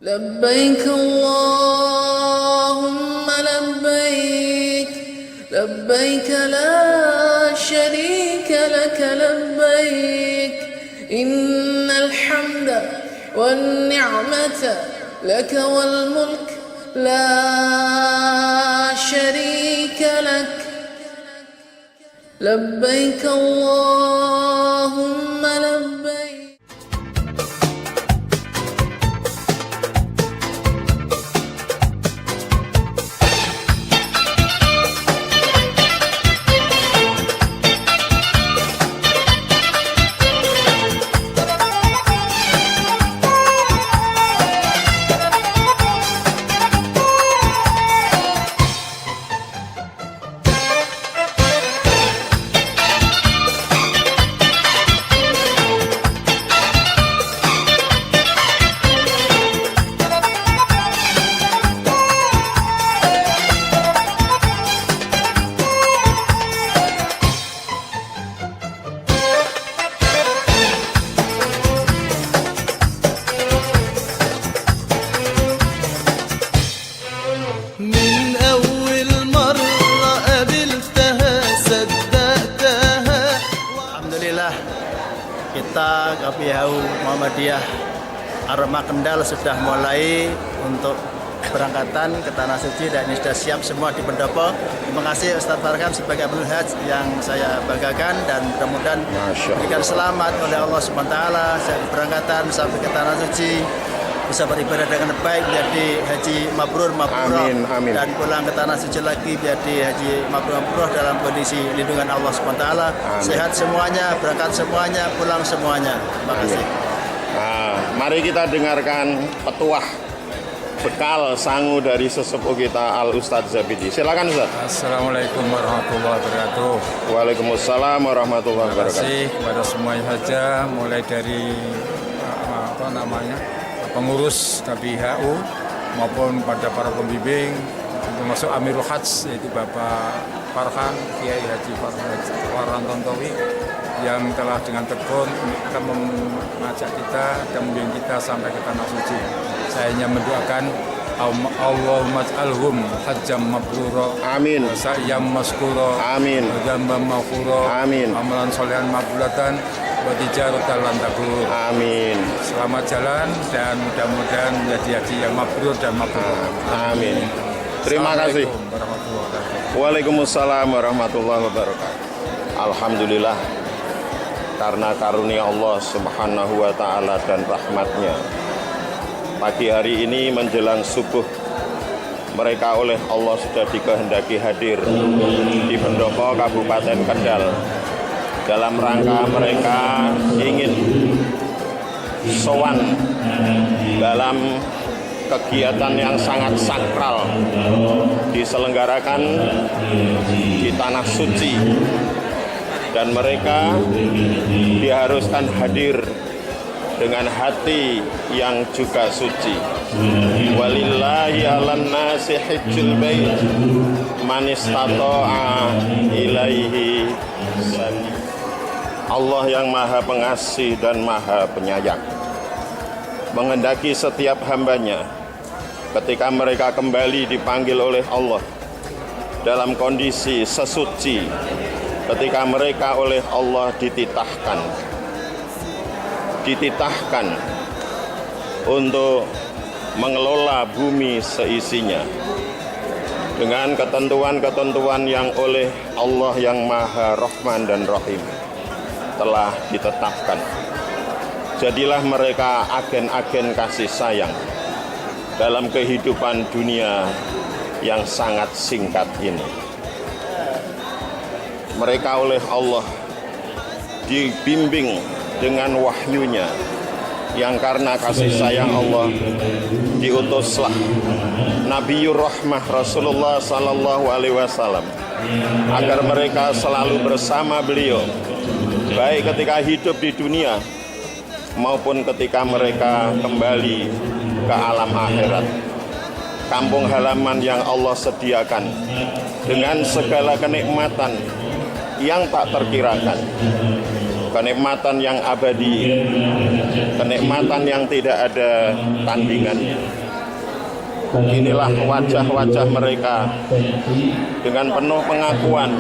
لبيك اللهم لبيك لبيك لا شريك لك لبيك إن الحمد والنعمة لك والملك لا شريك لك لبيك اللهم لبيك. Kita KPHU Muhammadiyah Arema Kendal sudah mulai untuk berangkatan ke Tanah Suci dan ini sudah siap semua di pendopo. Terima kasih Ustadz Farhan sebagai Abdul Hajj yang saya banggakan dan mudah-mudahan diberikan selamat oleh Allah SWT saya berangkatan sampai ke Tanah Suci bisa beribadah dengan baik menjadi haji mabrur amin. dan pulang ke Tanah Suci lagi menjadi haji mabrur dalam kondisi lindungan Allah SWT. Sehat semuanya, berangkat semuanya, pulang semuanya. Terima kasih. Nah, mari kita dengarkan petuah bekal sangu dari sesepuh kita Al Ustadz Zabidi. Silakan Ustadz. Assalamualaikum warahmatullahi wabarakatuh. Waalaikumsalam warahmatullahi wabarakatuh. Terima kasih kepada semuanya saja, mulai dari pengurus KPHU maupun pada para pembimbing, termasuk Amirul Hajj yaitu Bapak Farhan, Kiai Haji Farhan Tontowi yang telah dengan tekun akan mengajak kita dan membimbing kita sampai ke Tanah Suci. Saya hanya mendoakan Allahumma ij'alhum hajjam mabrura, amin, sa'yam maskura, amin, dzamban maghfura, amin, amalan sholihan maqbulatan wa tijaratan lan tabur. Amin. Selamat jalan dan mudah-mudahan menjadi haji yang mabrur dan mabrur. Amin. Terima kasih. Waalaikumsalam warahmatullahi wabarakatuh. Alhamdulillah, karena karunia Allah Subhanahu wa Ta'ala dan rahmatnya, pagi hari ini menjelang subuh mereka oleh Allah sudah dikehendaki hadir di pendopo Kabupaten Kendal dalam rangka mereka ingin sowan dalam kegiatan yang sangat sakral diselenggarakan di Tanah Suci dan mereka diharuskan hadir dengan hati yang juga suci. Walillahi 'alan nasi hajjul bait man istata'a ilaihi sabila. Allah yang Maha Pengasih dan Maha Penyayang menghendaki setiap hambanya ketika mereka kembali dipanggil oleh Allah dalam kondisi sesuci, ketika mereka oleh Allah dititahkan untuk mengelola bumi seisinya dengan ketentuan-ketentuan yang oleh Allah yang Maha Rahman dan Rahim telah ditetapkan. Jadilah mereka agen-agen kasih sayang dalam kehidupan dunia yang sangat singkat ini. Mereka oleh Allah dibimbing dengan wahyunya yang karena kasih sayang Allah diutuslah Nabiur Rahmah Rasulullah Sallallahu Alaihi Wasallam agar mereka selalu bersama beliau baik ketika hidup di dunia maupun ketika mereka kembali ke alam akhirat, kampung halaman yang Allah sediakan dengan segala kenikmatan yang tak terkirakan. kenikmatan yang abadi, kenikmatan yang tidak ada tandingannya. Inilah wajah-wajah mereka dengan penuh pengakuan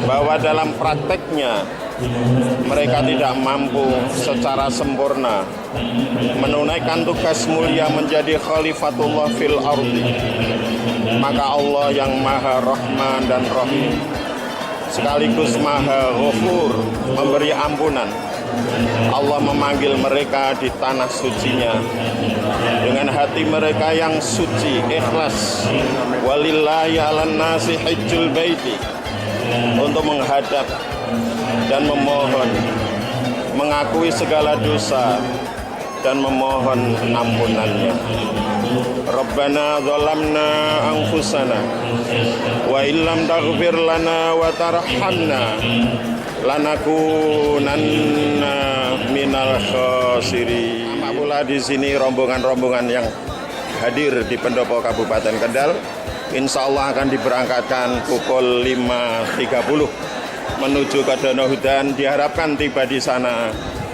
bahwa dalam prakteknya mereka tidak mampu secara sempurna menunaikan tugas mulia menjadi khalifatullah fil ardi. Maka Allah yang Maha Rahman dan Rahim sekaligus Maha Ghafur, memberi ampunan, Allah memanggil mereka di tanah sucinya dengan hati mereka yang suci, ikhlas. Walillahi 'alan nasi hajjul baiti, untuk menghadap dan memohon, mengakui segala dosa dan memohon ampunannya. Rabbana zalamna anfusana wa illam taghfir lana wa tarhamna lanakunanna minal khasirin. Sama pula di sini rombongan-rombongan yang hadir di pendopo Kabupaten Kendal, insya Allah akan diberangkatkan pukul 5.30 menuju ke Danau Hudan. Diharapkan tiba di sana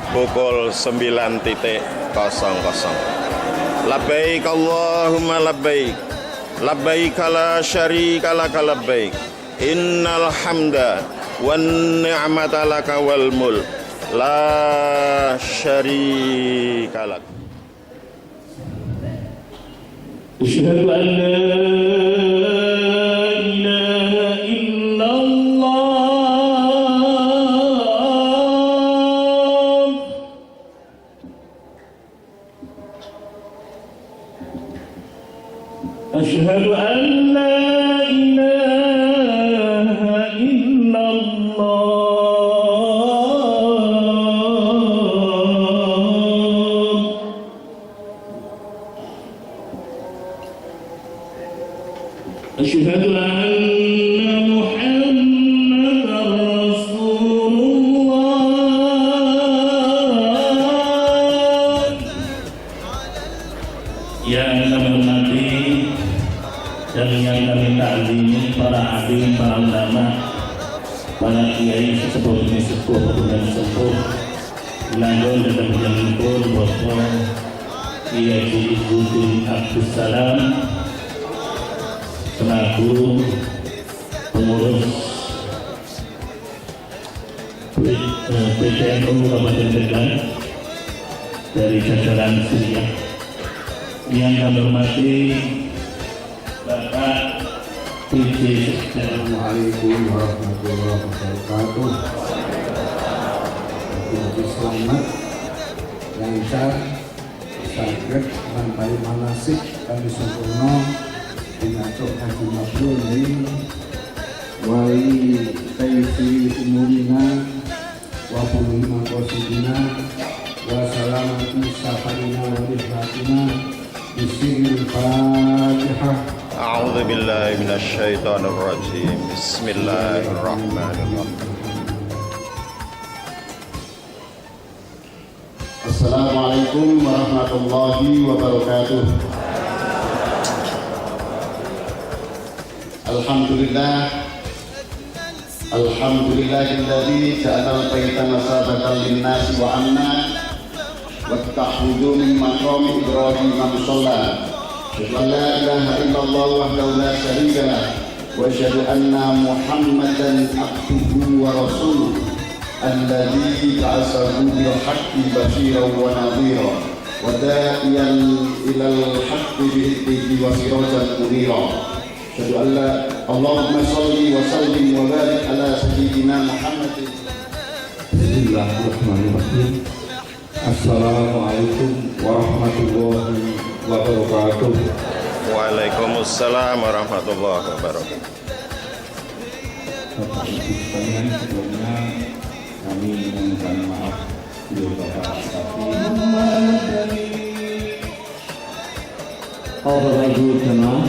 pukul 9.00. Labbaik Allahumma labbaik, labbaik la syarika laka labbaik, innal hamda wan ni'mata laka wal mulk la syarika lak. Asyhadu an la ilaha illallah. Asyhadu an la ilaha illallah. Asyhadu anna Muhammadar Rasulullah. Yang kami hormati dan yang kami ta'zimi para alim, para ulama, para kiai sesepuh demi sepuh dan sepuh Langgol dan Menjempur Bapak Kiai Budin Abdus Salam selaku pengurus PTNU Kabupaten Kendal dari jajaran Syria. Yang kami hormati Bapak PJ. Assalamualaikum warahmatullahi wabarakatuh. Selamat lancar sakit lantai manasik kami sempurna dinacok haji mabrur ini wali taifi umurina wa pulima qasidina wa salamati safarina wa rihratina bismillahil fatihah. A'udzu billahi minasy syaithanir rajim. Bismillahirrahmanirrahim. Assalamualaikum warahmatullahi wabarakatuh. Alhamdulillah, alhamdulillahilladzi ja'ala al-baita masabatan lin-nasi wa amna wattakhudhu min maqami Ibrahim musalla. Asyhadu an la ilaha illallah wahdahu la syarika lah wa asyhadu anna Muhammadan abduhu wa rasuluh alladzi ba'athahu bil haqqi basyiran wa nadhira wa da'iyan ilal haqqi bi idnihi wa sirajan munira. Asyhadu an la Allahumma shalli wa sallim wa barik ala sayyidina Muhammadin. Bismillahirrahmanirrahim. Assalamualaikum warahmatullahi wabarakatuh. Waalaikumsalam warahmatullahi wabarakatuh. Bapak Ibu sekalian, sebelumnya kami memohon maaf bila Bapak Bapak Ibu jemaah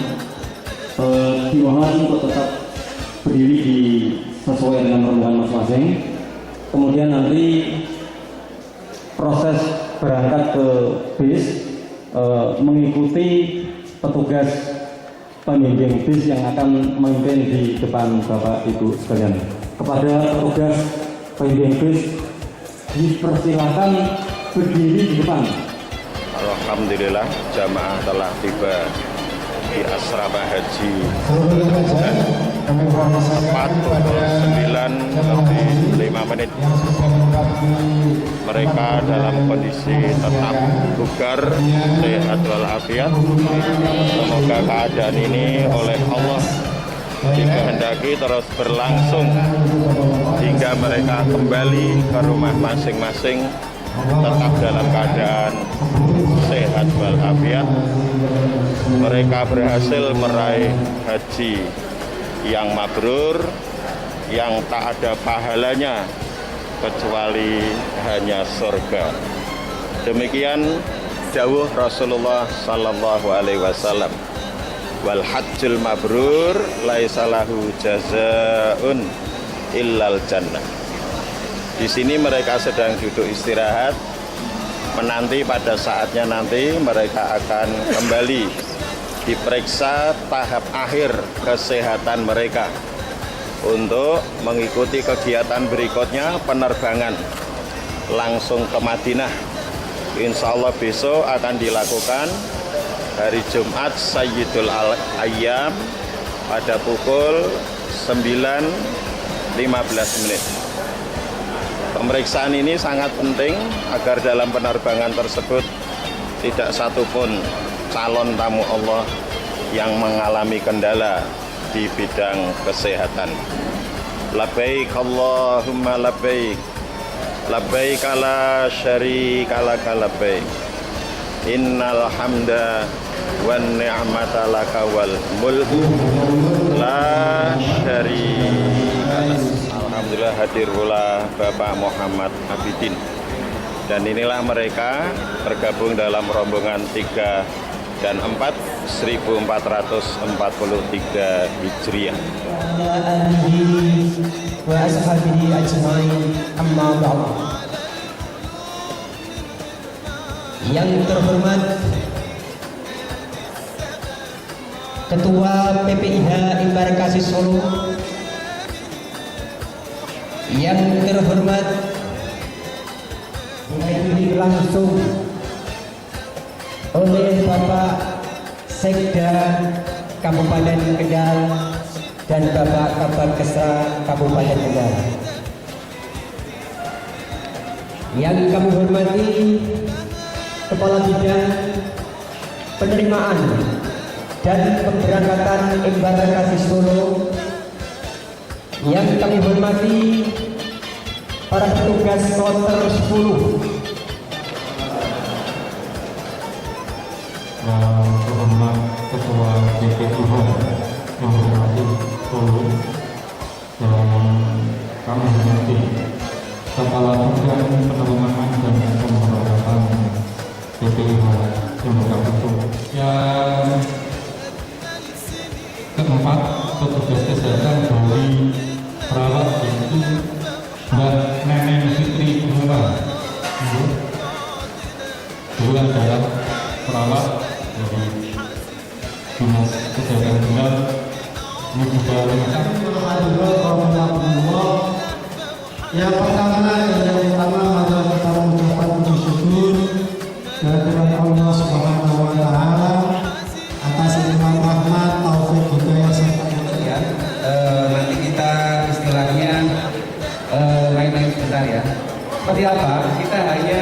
dimohon untuk tetap berdiri di sesuai dengan rombongan masing-masing. Kemudian nanti proses berangkat ke bis mengikuti petugas pembimbing bis yang akan memimpin di depan Bapak Ibu sekalian. Kepada petugas pembimbing bis Dipersilakan berdiri di depan. Alhamdulillah jamaah telah tiba di asrama haji 4:09:05. Mereka dalam kondisi tetap bugar, sehat walafiat. Semoga keadaan ini oleh Allah dikehendaki terus berlangsung hingga mereka kembali ke rumah masing-masing tetap dalam keadaan sehat walafiat. Mereka berhasil meraih haji yang mabrur, yang tak ada pahalanya kecuali hanya surga. Demikian dawuh Rasulullah sallallahu alaihi wasallam. Wal hajjul mabrur laisa lahu jazaa'un illal jannah. Di sini mereka sedang duduk istirahat, menanti pada saatnya nanti mereka akan kembali diperiksa tahap akhir kesehatan mereka untuk mengikuti kegiatan berikutnya, penerbangan langsung ke Madinah. Insya Allah besok akan dilakukan hari Jumat Sayyidul Ayyam pada pukul 9.15. Pemeriksaan ini sangat penting agar dalam penerbangan tersebut tidak satupun calon tamu Allah yang mengalami kendala di bidang kesehatan. Labbaik Allahumma labbaik, labbaik la syarika laka labbaik, innal hamda wan ni'mata laka wal mulku la syarika lak. Alhamdulillah hadir pula Bapak Muhammad Abidin. Dan inilah mereka tergabung dalam rombongan 3 dan 4 1443 Hijriah. Yang terhormat Ketua PPIH Embarkasi Solo, yang terhormat dihadiri langsung oleh Bapak Sekda Kabupaten Kendal dan Bapak Kabagkesra Kabupaten Kendal. Yang kami hormati Kepala Bidang Penerimaan dan Pemberangkatan Embarkasi Solo. Yang kami hormati para petugas kloter 10. Terhormat Ketua DPIH yang hormati Solo, dan kami hormati Kepala Bidang Penerimaan dan Pemberangkatan DPIH Embarkasi Solo. Yang keempat, petugas kesehatan dari perawat yaitu Mbak Neneng Fitri Bunga, dua adalah perawat dari Dinas Kesehatan Kendal. Ini juga lengkap. Yang pertama dan yang utama adalah kita mengucapkan puji syukur kehadirat Allah Subhanahu wa Ta'ala atas nikmat rahmat, taufik, hidayah serta Ya, nanti kita istilahnya main-main sebentar ya. Seperti apa? Kita hanya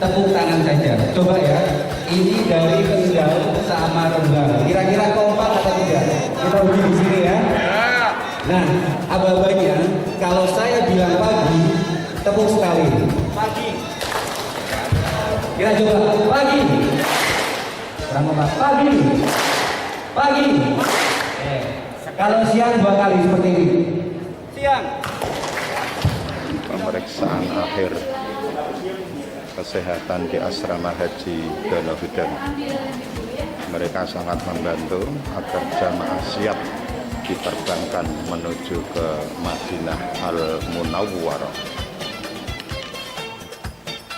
tepuk tangan saja. Coba ya. Ini dari Kendal sama Rembang. Kira-kira kompak atau tidak? Kita uji di sini ya. Nah, aba-abanya kalau saya bilang pagi, tepuk sekali. Pagi. Kita coba pagi. Kurang kompak. Pagi. Pagi. Kalau siang 2 kali seperti ini. Siang. Pemeriksaan akhir kesehatan di asrama haji Donohudan. Mereka sangat membantu agar jamaah siap diterbangkan menuju ke Madinah Al-Munawwarah.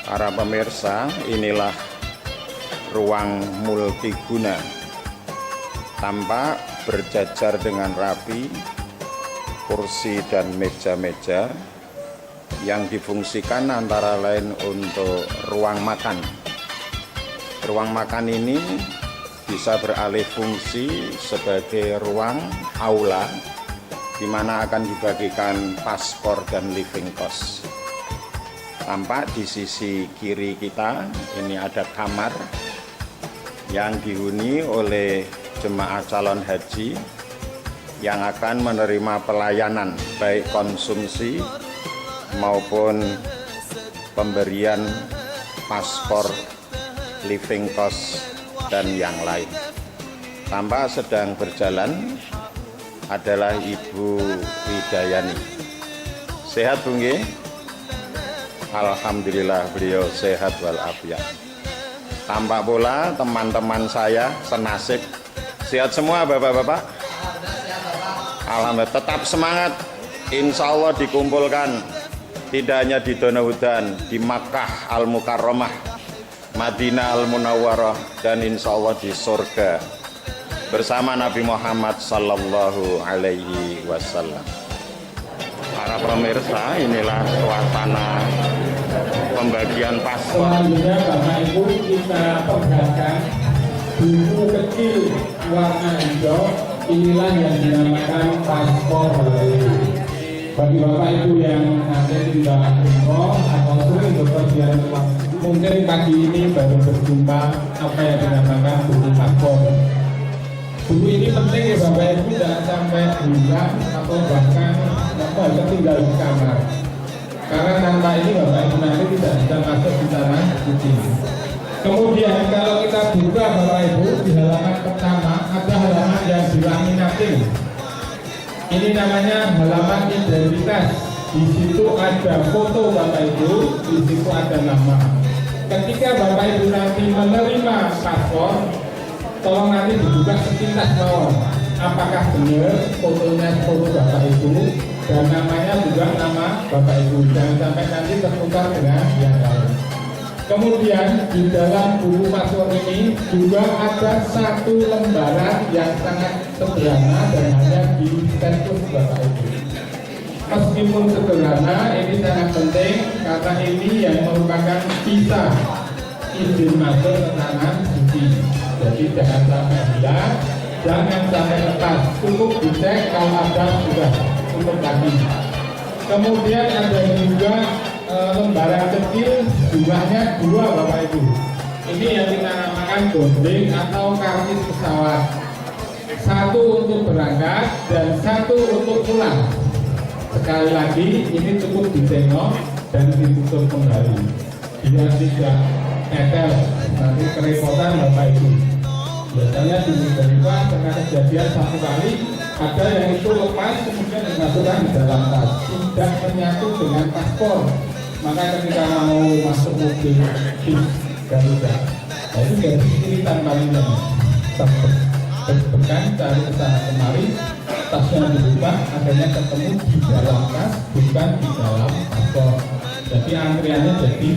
Para pemirsa, inilah ruang multiguna, tampak berjajar dengan rapi kursi dan meja-meja yang difungsikan antara lain untuk ruang makan. Ruang makan ini bisa beralih fungsi sebagai ruang aula di mana akan dibagikan paspor dan living cost. Tampak di sisi kiri kita ini ada kamar yang dihuni oleh jemaah calon haji yang akan menerima pelayanan baik konsumsi maupun pemberian paspor, living cost, dan yang lain. Tampak sedang berjalan adalah Ibu Widayani. Sehat Bu nggih? Alhamdulillah beliau sehat walafiat. Tampak pula teman-teman saya senasib. Sehat semua Bapak-bapak? Alhamdulillah, tetap semangat. Insya Allah dikumpulkan tidak hanya di Donaudan, di Makkah Al-Mukarramah, Madinah Al-Munawwarah, dan insya Allah di surga bersama Nabi Muhammad Sallallahu Alaihi Wasallam. Para pemirsa, inilah suasana pembagian paspor. Selanjutnya Bapak Ibu kita perlihatkan buku kecil warna hijau. Inilah yang dinamakan paspor. Bagi Bapak Ibu yang nanti tidak umroh atau sering berpergian, mungkin pagi ini baru berjumpa apa yang dinamakan buku paspor. Buku ini penting ya Bapak Ibu, jangan sampai hilang atau bahkan tertinggal di kamar. Karena tanpa ini Bapak Ibu nanti tidak bisa masuk di tanah suci. Kemudian kalau kita buka Bapak Ibu di halaman pertama ada halaman yang dilaminating. Ini namanya halaman identitas. Di situ ada foto Bapak Ibu, di situ ada nama. Ketika Bapak Ibu nanti menerima paspor, tolong nanti dibuka sepintas mawon. Apakah benar fotonya foto Bapak Ibu dan namanya juga nama Bapak Ibu. Jangan sampai nanti tertukar dengan yang lain. Kemudian di dalam buku paspor ini juga ada satu lembaran yang sangat sederhana dan hanya di status Bapak Ibu. Meskipun sederhana, ini sangat penting karena ini yang merupakan visa izin masuk ke tanah suci. Jadi jangan sampai hilang, jangan sampai lepas. Cukup dicek kalau ada sudah cukup lagi. Kemudian ada juga lembaran kecil, jumlahnya 2 Bapak Ibu. Ini yang kita namakan boarding atau karcis pesawat. Satu untuk berangkat dan satu untuk pulang. Sekali lagi ini cukup ditengok dan ditutup kembali biar tidak netel, nanti kerepotan Bapak Ibu. Biasanya di Indonesia pernah kejadian satu kali ada yang itu lepas kemudian dimasukkan di dalam tas, tidak menyatu dengan paspor. Maka ketika mau masuk mobil bis Garuda, nah itu dari kiritan palingnya terbekan cari kesana kemari, tasnya dibuka, akhirnya ketemu di dalam tas, bukan di dalam paspor. Jadi antriannya jadi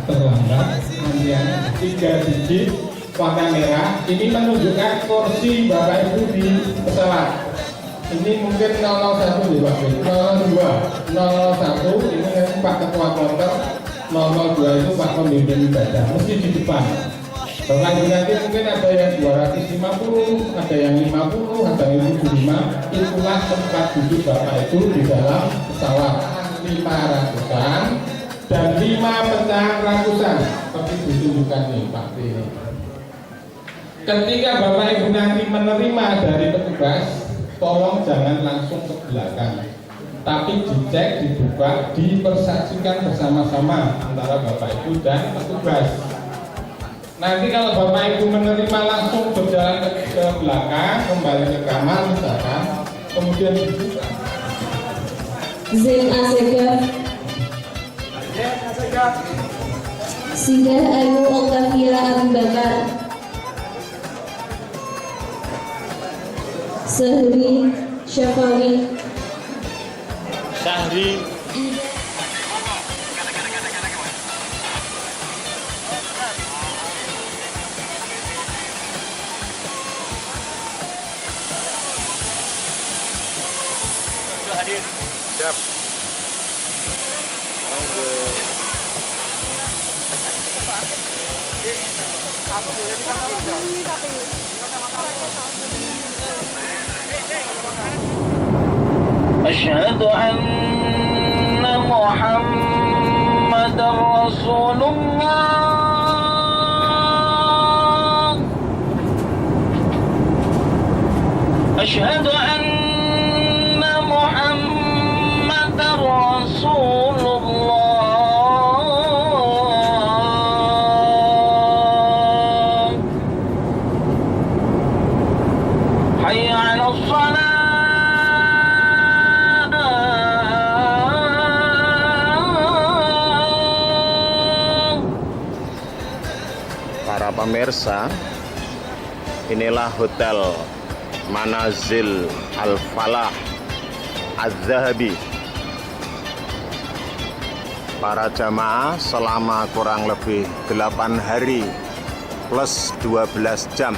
terlambat, antriannya 3 digit warna merah. Ini menunjukkan kursi Bapak Ibu di pesawat. Ini mungkin 001 ya Pak, 002, 001 ini Pak Ketua Kloter, 002 itu Pak Pembimbing Ibadah, mesti di depan. Bapak Ibu nanti mungkin ada yang 250, ada yang 50, ada yang 75. Itulah tempat duduk Bapak Ibu di dalam pesawat 500-an dan 5 pecahan ratusan seperti ditunjukkan nih Pak Tri. Ketika Bapak Ibu nanti menerima dari petugas, tolong jangan langsung ke belakang, tapi dicek, dibuka, dipersaksikan bersama-sama antara Bapak Ibu dan petugas. Nanti kalau Bapak Ibu menerima langsung berjalan ke belakang, kembali ke kamar misalkan, kemudian dibuka. Zain Asegaf, Singgah Ayu Oktavia Abu Bakar, Sehri Syafawi, Syahri Siap. Asyhadu anna Muhammadar Rasulullah. Asyhadu anna Muhammadar Rasulullah. Hayya 'alas shalah. Para pemirsa, inilah Hotel Manazil Al-Falah Az-Zahabi. Para jamaah selama kurang lebih 8 hari plus 12 jam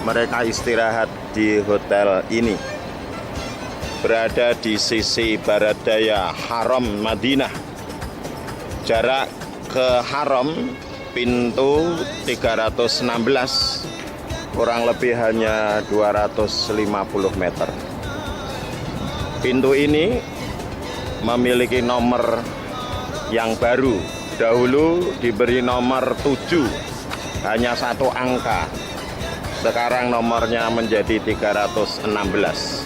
mereka istirahat di hotel ini. Berada di sisi barat daya Haram Madinah. Jarak ke Haram pintu 316, kurang lebih hanya 250 meter. Pintu ini memiliki nomor yang baru. Dahulu diberi nomor 7, hanya 1 angka. Sekarang nomornya menjadi 316.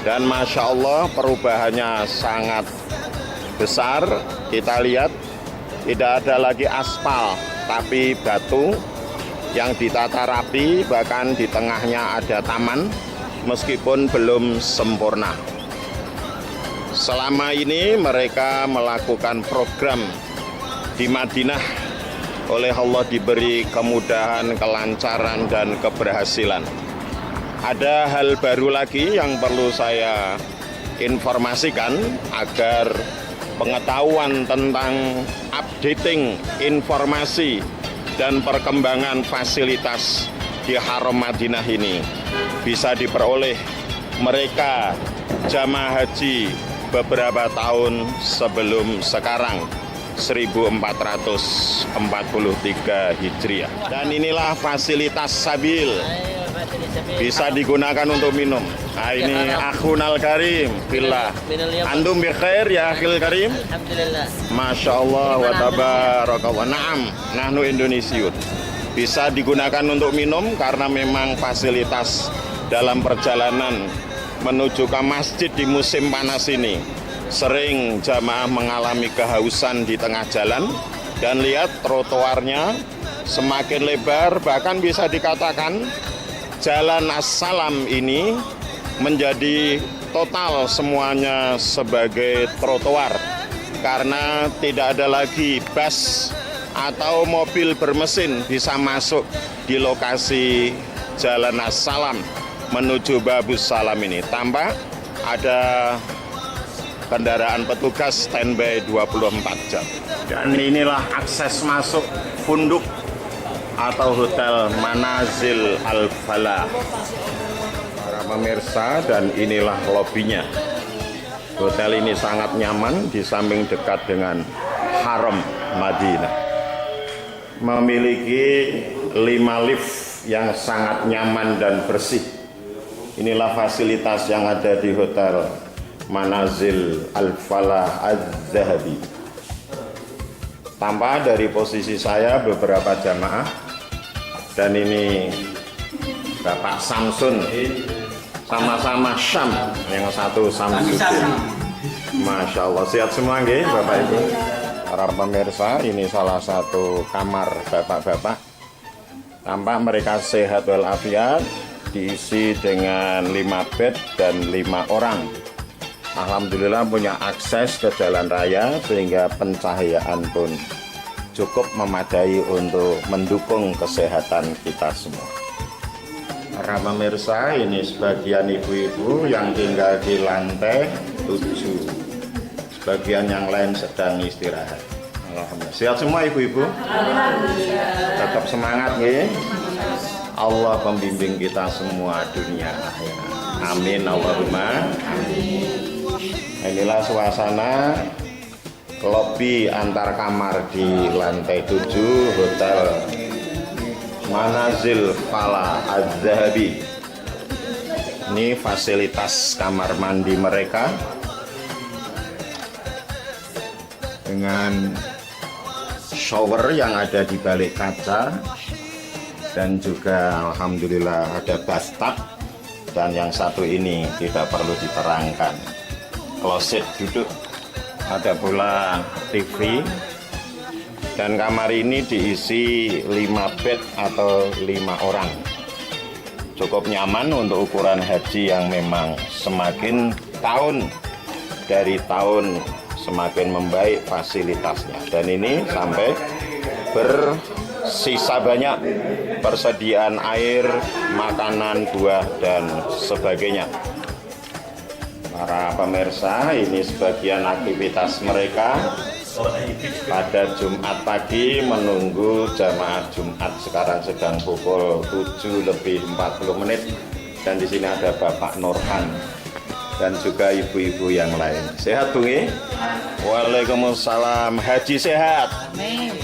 Dan Masya Allah perubahannya sangat besar. Kita lihat tidak ada lagi aspal, tapi batu yang ditata rapi, bahkan di tengahnya ada taman, meskipun belum sempurna. Selama ini mereka melakukan program di Madinah, oleh Allah diberi kemudahan, kelancaran, dan keberhasilan. Ada hal baru lagi yang perlu saya informasikan agar pengetahuan tentang updating informasi dan perkembangan fasilitas di Haram Madinah ini bisa diperoleh mereka jamaah haji beberapa tahun sebelum sekarang, 1443 Hijriah. Dan inilah fasilitas Sabil, bisa digunakan untuk minum. Nah, ini akhunal karim fillah. Antum bi khair ya akhil karim? Alhamdulillah. Masya Allah wa tabarakallah. Naam, nahnu Indonesiun. Bisa digunakan untuk minum karena memang fasilitas dalam perjalanan menuju ke masjid di musim panas ini. Sering jamaah mengalami kehausan di tengah jalan, dan lihat trotoarnya semakin lebar, bahkan bisa dikatakan Jalan As-Salam ini menjadi total semuanya sebagai trotoar, karena tidak ada lagi bus atau mobil bermesin bisa masuk di lokasi Jalan As-Salam menuju Babus Salam ini. Tambah ada kendaraan petugas standby 24 jam. Dan inilah akses masuk Funduk atau Hotel Manazil Al-Falah. Para pemirsa, dan inilah lobinya. Hotel ini sangat nyaman di samping dekat dengan Haram Madinah. Memiliki 5 lift yang sangat nyaman dan bersih. Inilah fasilitas yang ada di Hotel Manazil Al-Falah Az-Zahabi. Tampak dari posisi saya beberapa jamaah, dan ini Bapak Samsun, sama-sama Syam, yang satu Samsudin. Masya Allah, sehat semua nggih Bapak Ibu. Para pemirsa, ini salah satu kamar bapak-bapak. Tampak mereka sehat walafiat, diisi dengan 5 bed dan 5 orang. Alhamdulillah punya akses ke jalan raya sehingga pencahayaan pun cukup memadai untuk mendukung kesehatan kita semua. Para pemirsa, ini sebagian ibu-ibu yang tinggal di lantai 7. Sebagian yang lain sedang istirahat. Alhamdulillah. Sehat semua ibu-ibu? Tetap semangat ya. Allah pembimbing kita semua dunia akhirat. Amin Allahumma. Inilah suasana lobi antar kamar di lantai 7 Hotel Manazil Fala Az-Zahabi. Ini fasilitas kamar mandi mereka dengan shower yang ada di balik kaca, dan juga alhamdulillah ada bathtub, dan yang satu ini tidak perlu diterangkan, kloset duduk, ada pula TV, dan kamar ini diisi 5 bed atau 5 orang. Cukup nyaman untuk ukuran haji yang memang semakin tahun dari tahun semakin membaik fasilitasnya, dan ini sampai bersisa banyak persediaan air, makanan, buah, dan sebagainya. Para pemirsa, ini sebagian aktivitas mereka pada Jumat pagi menunggu jamaah Jumat. Sekarang sedang pukul 7:40, dan di sini ada Bapak Nurhan dan juga ibu-ibu yang lain. Sehat, Bung? Waalaikumsalam. Haji sehat. Amin.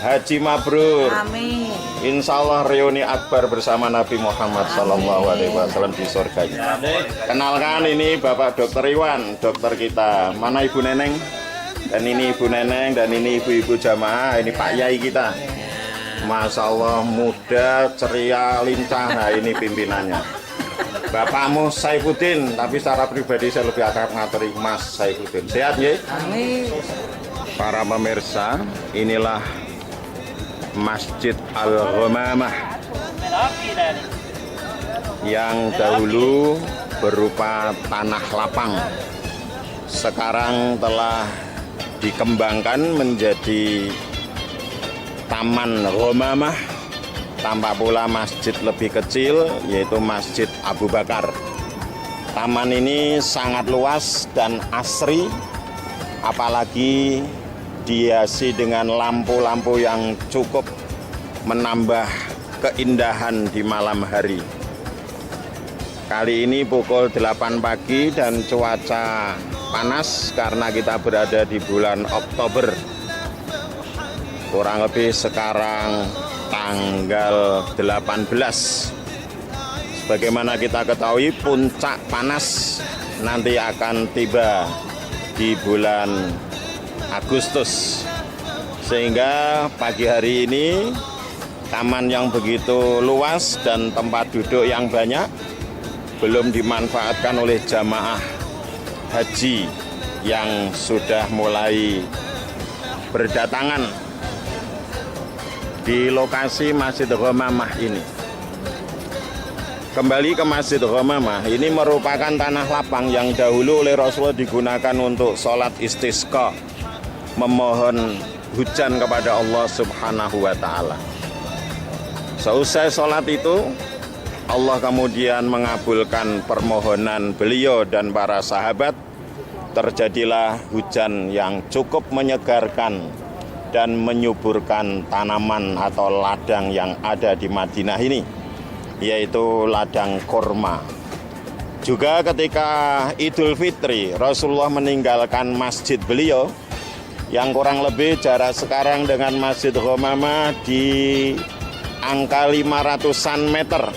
Haji mabrur. Amin. Insya Allah reuni akbar bersama Nabi Muhammad SAW di surganya. Kenalkan, ini Bapak Dr. Iwan, dokter kita. Mana Ibu Neneng? Dan ini Ibu Neneng, dan ini ibu-ibu jamaah. Ini Pak Yai kita. Masya Allah, muda, ceria, lincah. Nah, ini pimpinannya. Bapakmu Saifuddin, tapi secara pribadi saya lebih akrab ngaturi Mas Saifuddin. Sehat ya? Amin. Para pemirsa, inilah Masjid Al-Ghamamah yang dahulu berupa tanah lapang, sekarang telah dikembangkan menjadi Taman Ghamamah. Tampak pula masjid lebih kecil, yaitu Masjid Abu Bakar. Taman ini sangat luas dan asri, apalagi dihiasi dengan lampu-lampu yang cukup menambah keindahan di malam hari. Kali ini pukul 8 pagi dan cuaca panas karena kita berada di bulan Oktober. Kurang lebih sekarang tanggal 18. Sebagaimana kita ketahui, puncak panas nanti akan tiba di bulan Agustus. Sehingga pagi hari ini taman yang begitu luas dan tempat duduk yang banyak belum dimanfaatkan oleh jamaah haji yang sudah mulai berdatangan di lokasi Masjid Ghamamah ini. Kembali ke Masjid Ghamamah, ini merupakan tanah lapang yang dahulu oleh Rasulullah digunakan untuk sholat istisqa, memohon hujan kepada Allah Subhanahu wa Ta'ala. Seusai sholat itu, Allah kemudian mengabulkan permohonan beliau dan para sahabat. Terjadilah hujan yang cukup menyegarkan dan menyuburkan tanaman atau ladang yang ada di Madinah ini, yaitu ladang kurma. Juga ketika Idul Fitri, Rasulullah meninggalkan masjid beliau yang kurang lebih jarak sekarang dengan Masjid Ghamamah di angka 500-an meter.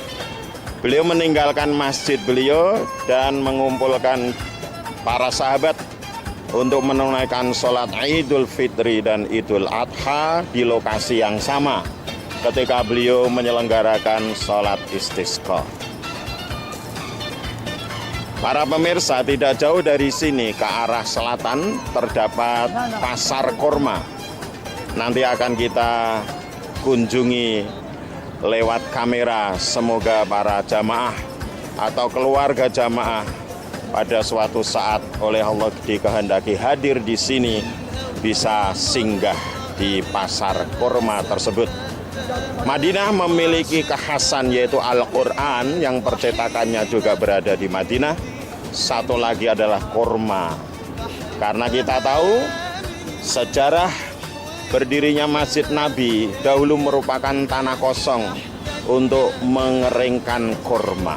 Beliau meninggalkan masjid beliau dan mengumpulkan para sahabat untuk menunaikan sholat Idul Fitri dan Idul Adha di lokasi yang sama ketika beliau menyelenggarakan sholat istisqa. Para pemirsa, tidak jauh dari sini ke arah selatan terdapat pasar kurma. Nanti akan kita kunjungi lewat kamera. Semoga para jamaah atau keluarga jamaah pada suatu saat oleh Allah dikehendaki hadir di sini bisa singgah di pasar kurma tersebut. Madinah memiliki kekhasan yaitu Al-Quran yang percetakannya juga berada di Madinah. Satu lagi adalah kurma. Karena kita tahu sejarah berdirinya Masjid Nabi dahulu merupakan tanah kosong untuk mengeringkan kurma.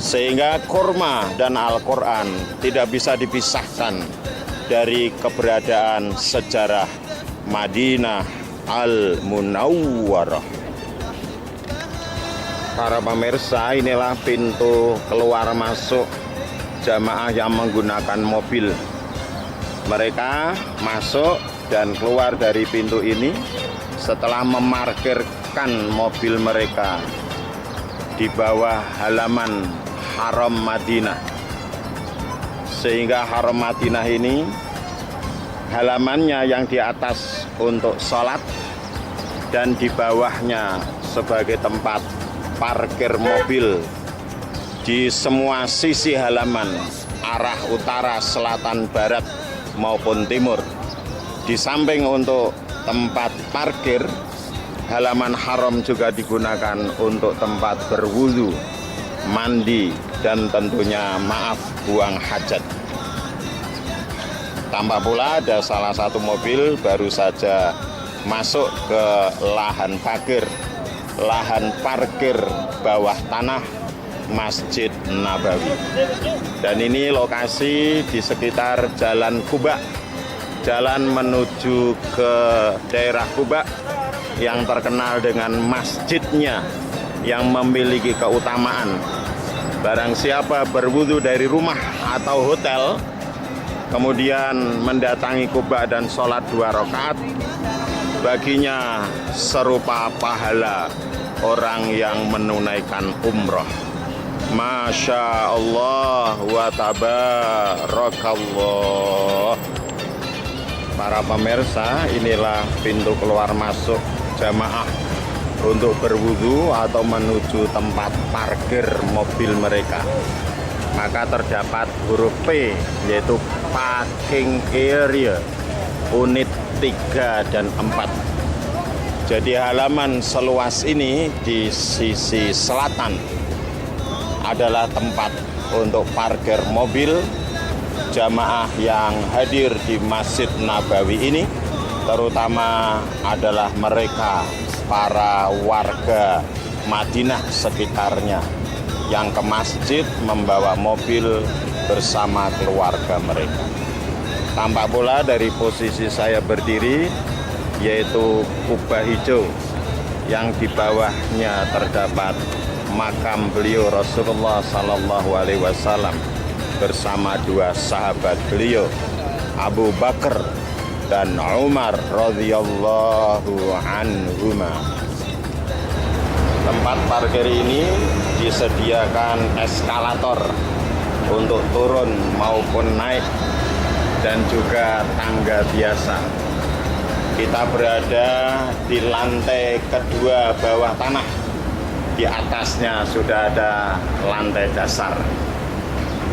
Sehingga kurma dan Al-Quran tidak bisa dipisahkan. dari keberadaan sejarah Madinah Al-Munawwarah. Para pemirsa, inilah pintu keluar masuk jamaah yang menggunakan mobil. Mereka masuk dan keluar dari pintu ini setelah memarkirkan mobil mereka di bawah halaman Haram Madinah. Sehingga Haram Madinah ini halamannya yang di atas untuk sholat dan di bawahnya sebagai tempat parkir mobil di semua sisi halaman, arah utara, selatan, barat maupun timur. Di samping untuk tempat parkir, halaman haram juga digunakan untuk tempat berwudu, mandi, dan tentunya buang hajat. Tampak pula ada salah satu mobil baru saja masuk ke lahan parkir bawah tanah Masjid Nabawi. Dan ini lokasi di sekitar Jalan Quba, jalan menuju ke daerah Quba yang terkenal dengan masjidnya yang memiliki keutamaan. Barang siapa berwudu dari rumah atau hotel, kemudian mendatangi Quba dan sholat 2 rakaat, baginya serupa pahala orang yang menunaikan umroh. Masya Allah wa tabarakallah. Para pemirsa, inilah pintu keluar masuk jamaah untuk berwudu atau menuju tempat parkir mobil mereka. Maka terdapat huruf P, yaitu parking area, unit 3 dan 4. Jadi halaman seluas ini di sisi selatan adalah tempat untuk parkir mobil jamaah yang hadir di Masjid Nabawi ini, terutama adalah mereka para warga Madinah sekitarnya yang ke masjid membawa mobil bersama keluarga mereka. Tampak pula dari posisi saya berdiri, yaitu kubah hijau yang di bawahnya terdapat makam beliau Rasulullah Sallallahu Alaihi Wasallam bersama 2 sahabat beliau, Abu Bakar dan Umar radhiyallahu anhuma. Tempat parkir ini disediakan eskalator untuk turun maupun naik dan juga tangga biasa. Kita berada di lantai kedua bawah tanah. Di atasnya sudah ada lantai dasar.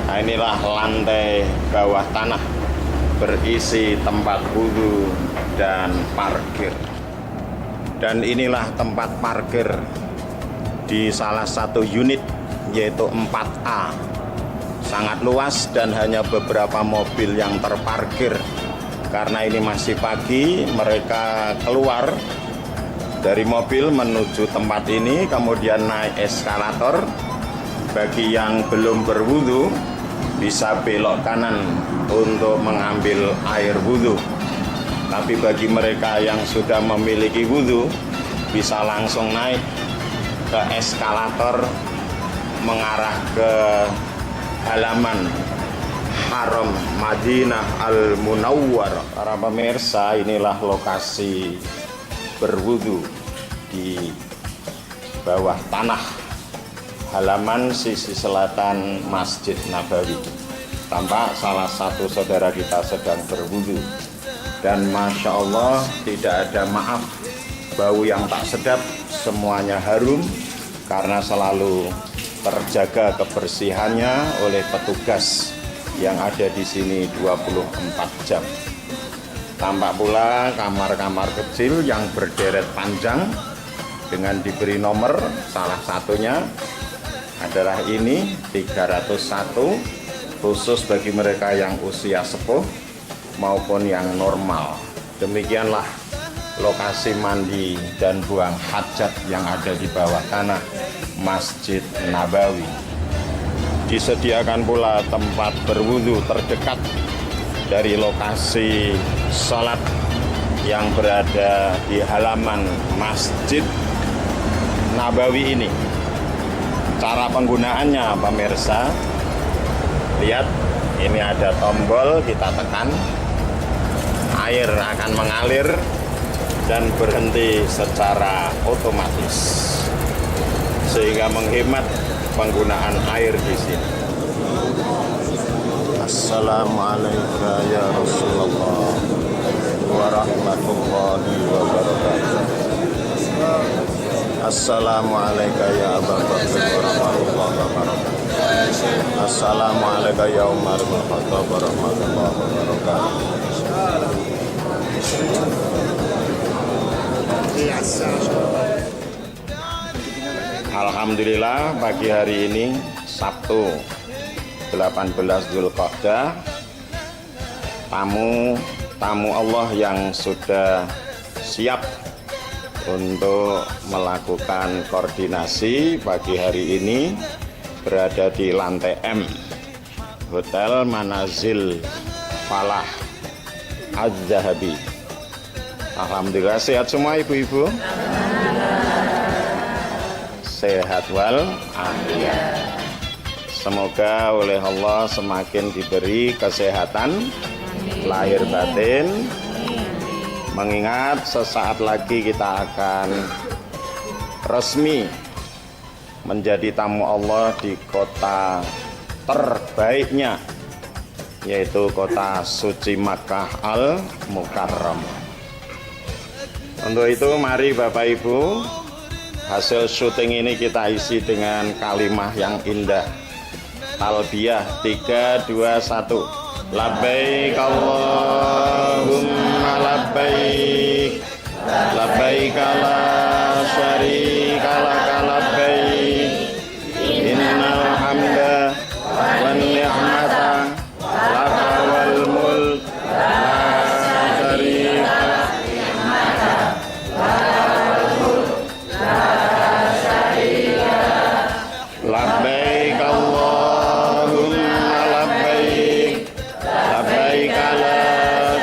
Nah, inilah lantai bawah tanah berisi tempat wudu dan parkir. Dan inilah tempat parkir di salah satu unit, yaitu 4A. Sangat luas dan hanya beberapa mobil yang terparkir. Karena ini masih pagi, mereka keluar dari mobil menuju tempat ini, kemudian naik eskalator. Bagi yang belum berwudu bisa belok kanan untuk mengambil air wudu. Tapi bagi mereka yang sudah memiliki wudu bisa langsung naik ke eskalator mengarah ke halaman Haram Madinah Al-Munawwarah. Para pemirsa, inilah lokasi berwudu di bawah tanah halaman sisi selatan Masjid Nabawi. Tampak salah satu saudara kita sedang berwudu. Dan Masya Allah, tidak ada bau yang tak sedap, semuanya harum karena selalu terjaga kebersihannya oleh petugas yang ada di sini 24 jam. Tampak pula kamar-kamar kecil yang berderet panjang dengan diberi nomor, salah satunya adalah ini 301, khusus bagi mereka yang usia sepuh maupun yang normal. Demikianlah lokasi mandi dan buang hajat yang ada di bawah tanah Masjid Nabawi. Disediakan pula tempat berwudu terdekat dari lokasi sholat yang berada di halaman Masjid Nabawi ini. Cara penggunaannya pemirsa, lihat ini ada tombol, kita tekan, air akan mengalir dan berhenti secara otomatis sehingga menghemat penggunaan air di sini. Assalamualaikum ya Rasulullah warahmatullahi wabarakatuh. Assalamualaikum ya Abu Bakar warahmatullahi wabarakatuh. Assalamualaikum ya Umar bin Khattab warahmatullahi wabarakatuh. Alhamdulillah pagi hari ini Sabtu 18 Zulqa'dah, tamu Allah yang sudah siap untuk melakukan koordinasi pagi hari ini berada di lantai M Hotel Manazil Falah Az-Zahabi. Alhamdulillah sehat semua ibu-ibu, sehat wal afiat. Semoga oleh Allah semakin diberi kesehatan lahir batin. Mengingat sesaat lagi kita akan resmi menjadi tamu Allah di kota terbaiknya, yaitu kota suci Makkah Al-Mukarramah. Untuk itu mari Bapak Ibu, hasil syuting ini kita isi dengan kalimah yang indah. Talbiyah 3, 2, 1. Labbaik Allahumma labbaik, labbaik la syarika laka labbaik, innal hamda wan ni'mata laka wal mulk la syarika labbaik Allahumma labbaik, labbaik la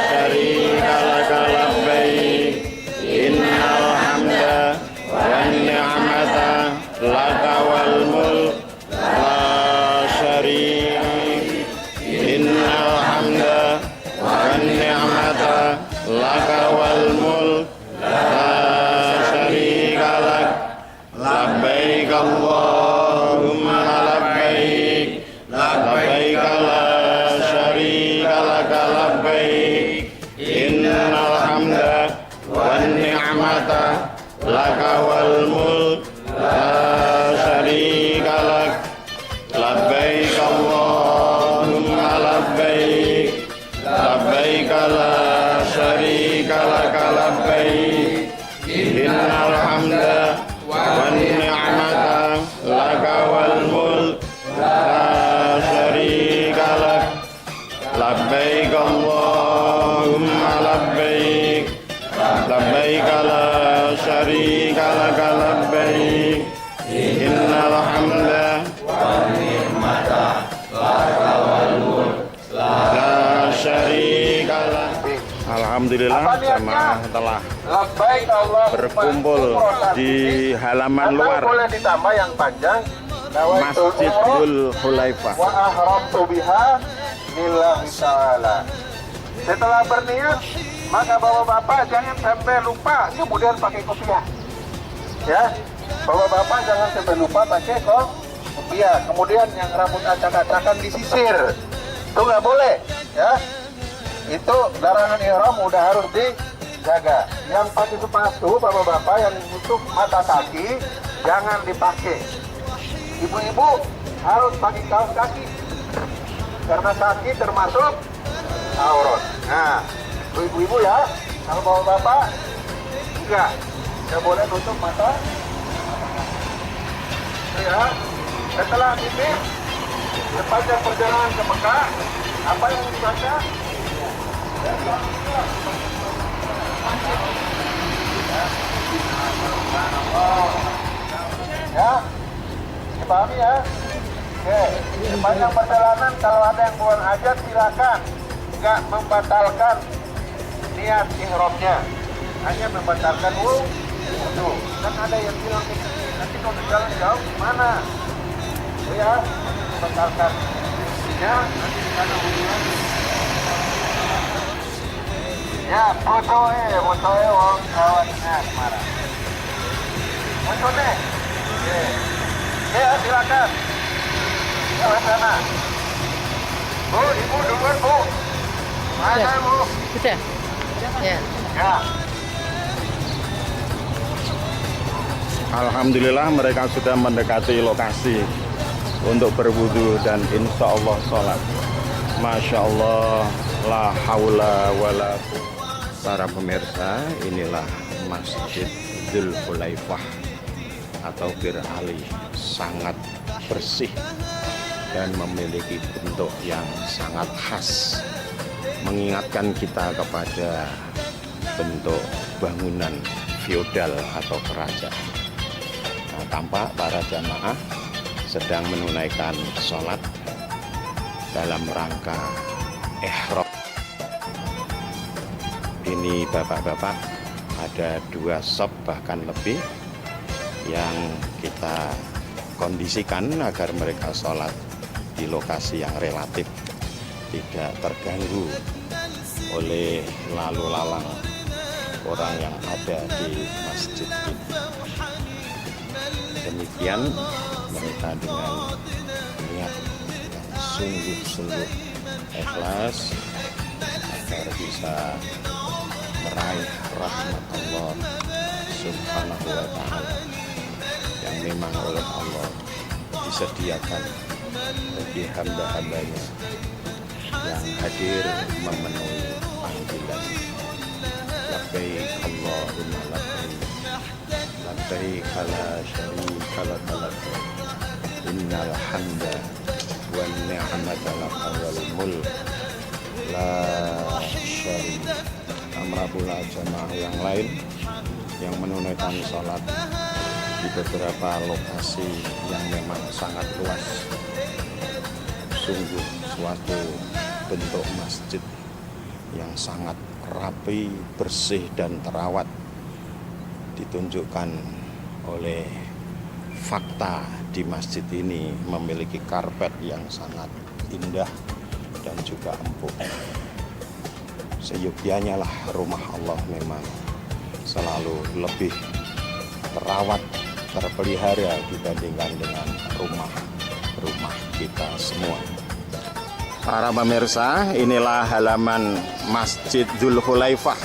syarika laka labbaik, innal hamda wan ni'mata laka wal mulk la syarika, innal hamda wan ni'mata laka wal mulk la syarika lak. Labbaik Allahumma labbaik, labbaik la syarika laka labbaik, innal hamda wan ni'mata laka wal mulk la syarika lak. Labbaik Allahumma labbaik, labbaik la syarika laka labbaik, innal hamda wan ni'mata laka wal mulk la syarika lak. Labbaik Allahumma labbaik, labbaik la syarika laka labbaik, innal hamda wan ni'mata laka wal mulk la syarika lak. Alhamdulillah jemaah telah berkumpul di halaman luar Masjidul Khulaifah. Setelah berniat, maka bapak-bapak jangan sampai lupa kemudian pakai kopiah. Ya, bapak-bapak jangan sampai lupa pakai kopiah. Kemudian yang rambut acak-acakan disisir, itu nggak boleh. Ya, itu larangan ihram udah harus dijaga. Yang pakai sepatu bapak-bapak yang menutup mata kaki jangan dipakai. Ibu-ibu harus pakai kaos kaki karena kaki termasuk aurat. Nah, ibu-ibu ya, kalau bapak-bapak enggak boleh tutup mata. Ya, setelah ini sepanjang perjalanan ke Mekah, apa yang dibaca? Ya, dipahami ya. Oke, sepanjang perjalanan kalau ada yang buang hajat silakan. nggak membatalkan niat ihramnya, hanya membatalkan wudhu. Kan ada yang bilang nanti kalau jalan jauh gimana? Oh ya, membatalkan ya, nanti karena wudhu. Ya, fotoe wong kawannya marah. Muncul deh. Ya, silakan. Ya, sana. Bu, ibu duluan, Bu. Mana, Bu? Sudah. Ya. Ya. Alhamdulillah mereka sudah mendekati lokasi untuk berwudu dan insya Allah sholat. Masya Allah, la haula wala quwwata. Para pemirsa, inilah Masjid Dzul Hulaifah atau Bir Ali, sangat bersih dan memiliki bentuk yang sangat khas, mengingatkan kita kepada bentuk bangunan feodal atau kerajaan. Nah, tampak para jamaah sedang menunaikan sholat dalam rangka ihram. Ini bapak-bapak, ada 2 shop bahkan lebih yang kita kondisikan agar mereka sholat di lokasi yang relatif tidak terganggu oleh lalu lalang orang yang ada di masjid ini. Demikian mereka dengan niat sungguh-sungguh ikhlas agar bisa meraih rahmat Allah Subhanahu wa ta'ala yang memang oleh Allah disediakan bagi hamba-hambanya yang hadir memenuhi panggilan. Labbaik Allahumma labbaik, labbaik la syarika laka labbaik, innal hamda wan ni'mata laka wal mulk la syarika. Amra pula jamaah yang lain yang menunaikan sholat di beberapa lokasi yang memang sangat luas. Sungguh suatu bentuk masjid yang sangat rapi, bersih dan terawat, ditunjukkan oleh fakta di masjid ini memiliki karpet yang sangat indah dan juga empuk. Seyogyanya lah rumah Allah memang selalu lebih terawat, terpelihara dibandingkan dengan rumah kita semua. Para pemirsa, inilah halaman Masjid Dzul Hulaifah,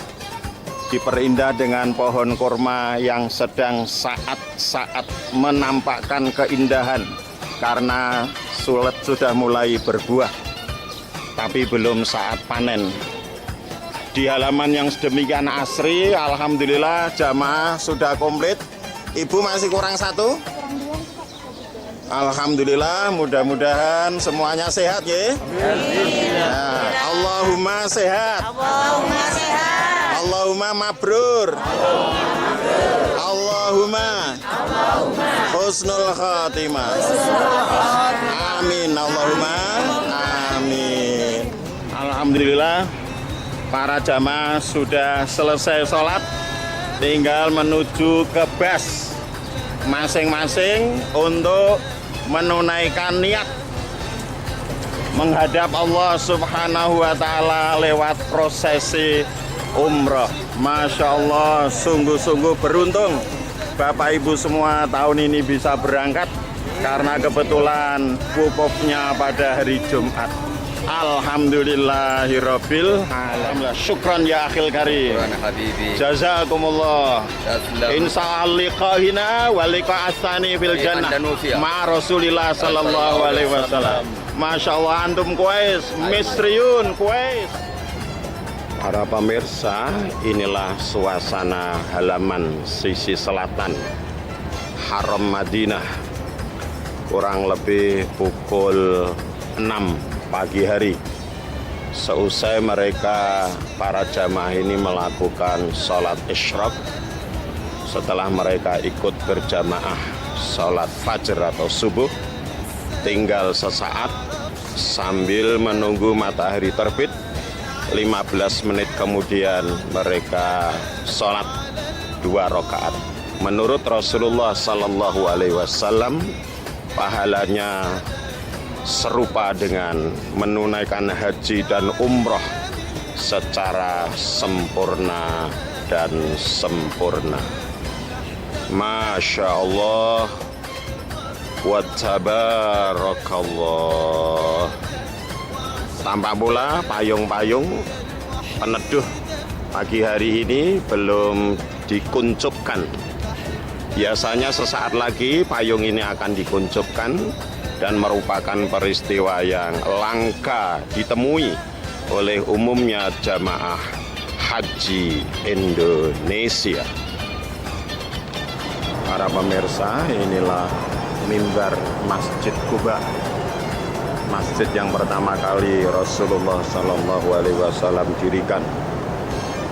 diperindah dengan pohon kurma yang sedang saat-saat menampakkan keindahan karena sudah mulai berbuah, tapi belum saat panen. Di halaman yang sedemikian asri, alhamdulillah jamaah sudah komplit. Ibu masih kurang 1? Alhamdulillah, mudah-mudahan semuanya sehat ya. Nah, Allahumma sehat. Allahumma mabrur. Allahumma husnul khatimah. Amin. Allahumma amin. Alhamdulillah, para jamaah sudah selesai sholat, tinggal menuju ke bas masing-masing untuk menunaikan niat menghadap Allah Subhanahu wa ta'ala lewat prosesi umroh. Masya Allah, sungguh-sungguh beruntung Bapak Ibu semua tahun ini bisa berangkat karena kebetulan wukufnya pada hari Jumat. Alhamdulillahirabbil alamin. Syukran ya akhil karim. Jazakumullah. Insya Allah liqa'ina wa liqa'asani fil jannah ma'a Rasulillah sallallahu alaihi wasallam. Masya Allah, antum kuais, misriun kuais. Para pemirsa, inilah suasana halaman sisi selatan Haram Madinah. Kurang lebih pukul 6 pagi hari, seusai mereka para jamaah ini melakukan sholat isyraq, setelah mereka ikut berjamaah sholat fajr atau subuh, tinggal sesaat sambil menunggu matahari terbit, 15 menit kemudian mereka sholat 2 rakaat. Menurut Rasulullah Sallallahu Alaihi Wasallam, pahalanya serupa dengan menunaikan haji dan umroh secara sempurna dan sempurna. Masya Allah wa tabarakallah. Tampak pula payung-payung peneduh pagi hari ini belum dikuncupkan. Biasanya sesaat lagi payung ini akan dikuncupkan dan merupakan peristiwa yang langka ditemui oleh umumnya jamaah haji Indonesia. Para pemirsa, inilah mimbar Masjid Quba, masjid yang pertama kali Rasulullah Sallallahu Alaihi Wasallam dirikan,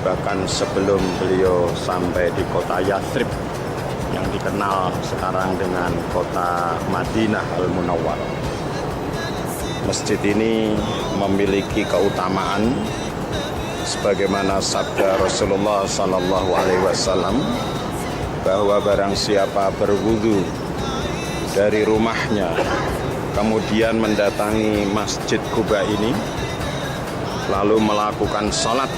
bahkan sebelum beliau sampai di kota Yathrib yang dikenal sekarang dengan kota Madinah Al-Munawwarah. Masjid ini memiliki keutamaan sebagaimana sabda Rasulullah Sallallahu Alaihi Wasallam bahwa barang siapa berwudu dari rumahnya kemudian mendatangi Masjid Quba ini lalu melakukan sholat,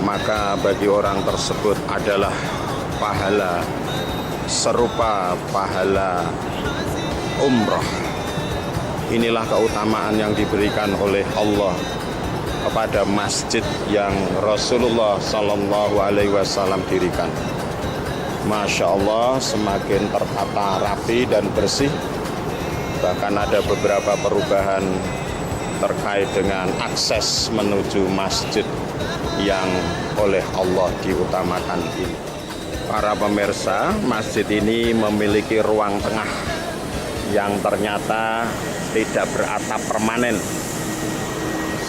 maka bagi orang tersebut adalah pahala serupa pahala umroh. Inilah keutamaan yang diberikan oleh Allah kepada masjid yang Rasulullah Sallallahu Alaihi Wasallam dirikan. Masya Allah, semakin tertata rapi dan bersih. Bahkan ada beberapa perubahan terkait dengan akses menuju masjid yang oleh Allah diutamakan ini. Para pemirsa, masjid ini memiliki ruang tengah yang ternyata tidak beratap permanen,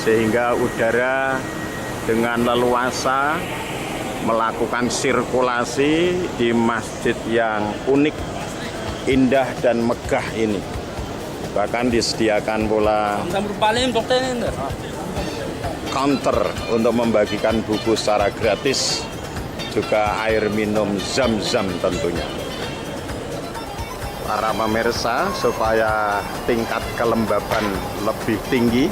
sehingga udara dengan leluasa melakukan sirkulasi di masjid yang unik, indah dan megah ini. Bahkan disediakan pula counter untuk membagikan buku secara gratis, juga air minum Zam-Zam tentunya. Para pemirsa, supaya tingkat kelembaban lebih tinggi,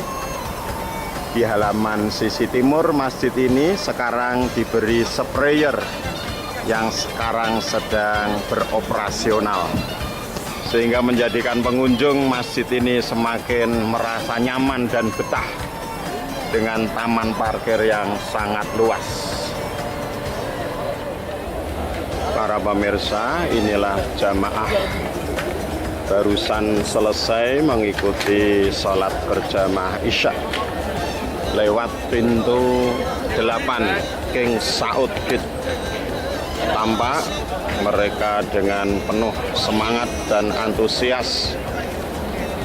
di halaman sisi timur masjid ini sekarang diberi sprayer yang sekarang sedang beroperasional, sehingga menjadikan pengunjung masjid ini semakin merasa nyaman dan betah dengan taman parkir yang sangat luas. Para pemirsa, inilah jamaah barusan selesai mengikuti sholat berjamaah Isya lewat pintu 8 King Saud Gate. Tampak mereka dengan penuh semangat dan antusias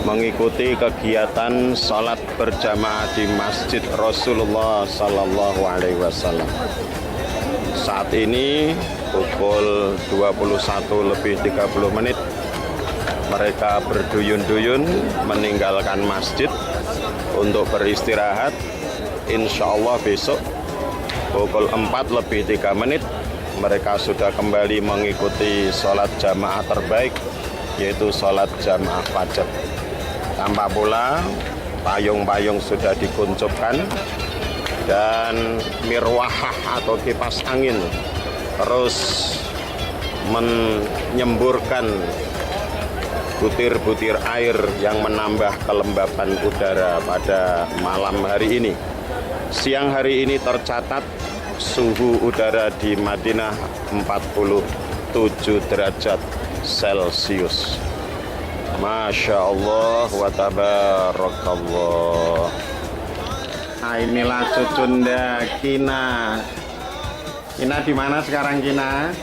mengikuti kegiatan sholat berjamaah di Masjid Rasulullah Sallallahu Alaihi Wasallam. Saat ini pukul 21:30 mereka berduyun-duyun meninggalkan masjid untuk beristirahat. Insya Allah besok pukul 4:03 mereka sudah kembali mengikuti sholat jamaah terbaik, yaitu sholat jamaah fajar. Tampak pula payung-payung sudah dikuncupkan dan mirwahah atau kipas angin terus menyemburkan butir-butir air yang menambah kelembapan udara pada malam hari ini. Siang hari ini tercatat suhu udara di Madinah 47 derajat Celcius. Masya Allah wa tabarakallah. Nah, inilah cucunda Kina. Kina di mana sekarang, Kina?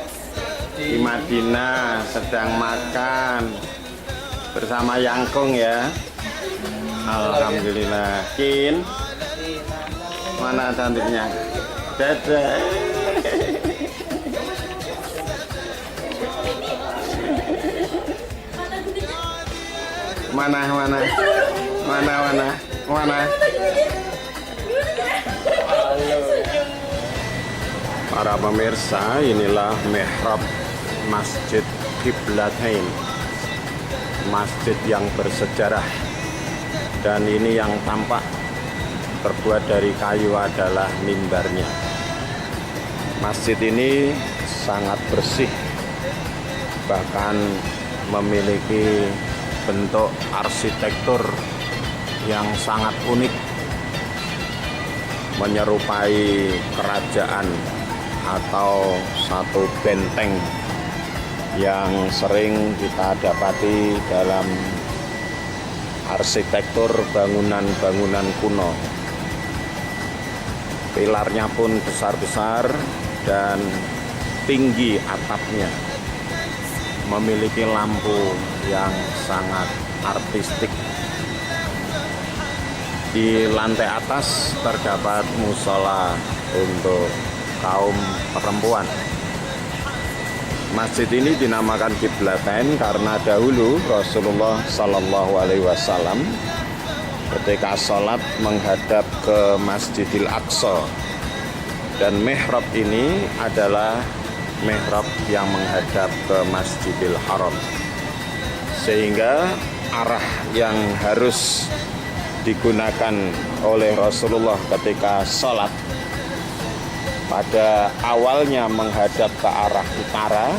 Di Madinah, sedang makan bersama Yangkung ya. Alhamdulillah. Kin, mana cantiknya? Dadah. Mana. Para pemirsa, inilah mihrab Masjid Qiblatain, masjid yang bersejarah, dan ini yang tampak terbuat dari kayu adalah mimbarnya. Masjid ini sangat bersih, bahkan memiliki bentuk arsitektur yang sangat unik, menyerupai kerajaan atau satu benteng yang sering kita dapati dalam arsitektur bangunan-bangunan kuno. Pilarnya pun besar-besar dan tinggi atapnya, memiliki lampu yang sangat artistik. Di lantai atas terdapat musola untuk kaum perempuan. Masjid ini dinamakan Qiblatain karena dahulu Rasulullah Sallallahu Alaihi Wasallam ketika sholat menghadap ke Masjidil Aqsa, dan mihrab ini adalah mihrab yang menghadap ke Masjidil Haram, sehingga arah yang harus digunakan oleh Rasulullah ketika sholat pada awalnya menghadap ke arah utara,